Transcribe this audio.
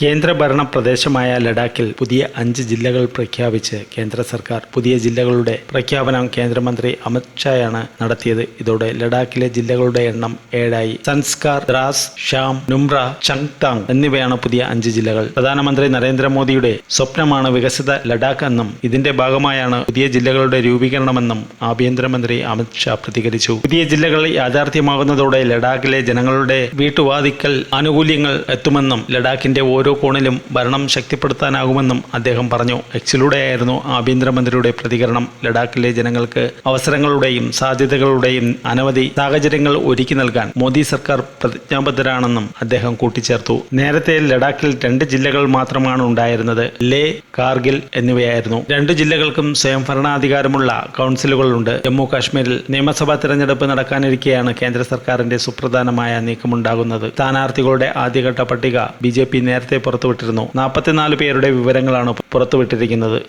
കേന്ദ്രഭരണ പ്രദേശമായ ലഡാക്കിൽ പുതിയ 5 ജില്ലകൾ പ്രഖ്യാപിച്ച് കേന്ദ്ര സർക്കാർ. പുതിയ ജില്ലകളുടെ പ്രഖ്യാപനം കേന്ദ്രമന്ത്രി അമിത് ഷായാണ് നടത്തിയത്. ഇതോടെ ലഡാക്കിലെ ജില്ലകളുടെ എണ്ണം 7ആയി. സൻസ്കാർ, ദ്രാസ്, ഷാം, നുംബ്ര, ചങ്താങ് എന്നിവയാണ് പുതിയ 5 ജില്ലകൾ. പ്രധാനമന്ത്രി നരേന്ദ്രമോദിയുടെ സ്വപ്നമാണ് വികസിത ലഡാക്ക് എന്നും ഇതിന്റെ ഭാഗമായാണ് പുതിയ ജില്ലകളുടെ രൂപീകരണമെന്നും ആഭ്യന്തരമന്ത്രി അമിത് ഷാ പ്രതികരിച്ചു. പുതിയ ജില്ലകൾ യാഥാർത്ഥ്യമാകുന്നതോടെ ലഡാക്കിലെ ജനങ്ങളുടെ വീട്ടുവാതിക്കൽ ആനുകൂല്യങ്ങൾ എത്തുമെന്നും ലഡാക്കിന്റെ ഓരോ കോണിലും ഭരണം ശക്തിപ്പെടുത്താനാകുമെന്നും അദ്ദേഹം പറഞ്ഞു. എക്സിലൂടെയായിരുന്നു ആഭ്യന്തരമന്ത്രിയുടെ പ്രതികരണം. ലഡാക്കിലെ ജനങ്ങൾക്ക് അവസരങ്ങളുടെയും സാധ്യതകളുടെയും അനവധി സാഹചര്യങ്ങൾ ഒരുക്കി നൽകാൻ മോദി സർക്കാർ പ്രതിജ്ഞാബദ്ധരാണെന്നും അദ്ദേഹം കൂട്ടിച്ചേർത്തു. നേരത്തെ ലഡാക്കിൽ 2 ജില്ലകൾ മാത്രമാണ് ഉണ്ടായിരുന്നത്. ലേ, കാർഗിൽ എന്നിവയായിരുന്നു. 2 ജില്ലകൾക്കും സ്വയംഭരണാധികാരമുള്ള കൗൺസിലുകളുണ്ട്. ജമ്മു കാശ്മീരിൽ നിയമസഭാ തിരഞ്ഞെടുപ്പ് നടക്കാനിരിക്കെയാണ് കേന്ദ്ര സർക്കാരിന്റെ സുപ്രധാനമായ നീക്കമുണ്ടാകുന്നത്. സ്ഥാനാർത്ഥികളുടെ ആദ്യഘട്ട പട്ടിക BJP നേരത്തെ പുറത്തുവിട്ടിരുന്നു. 44 പേരുടെ വിവരങ്ങളാണ് പുറത്തുവിട്ടിരിക്കുന്നത്.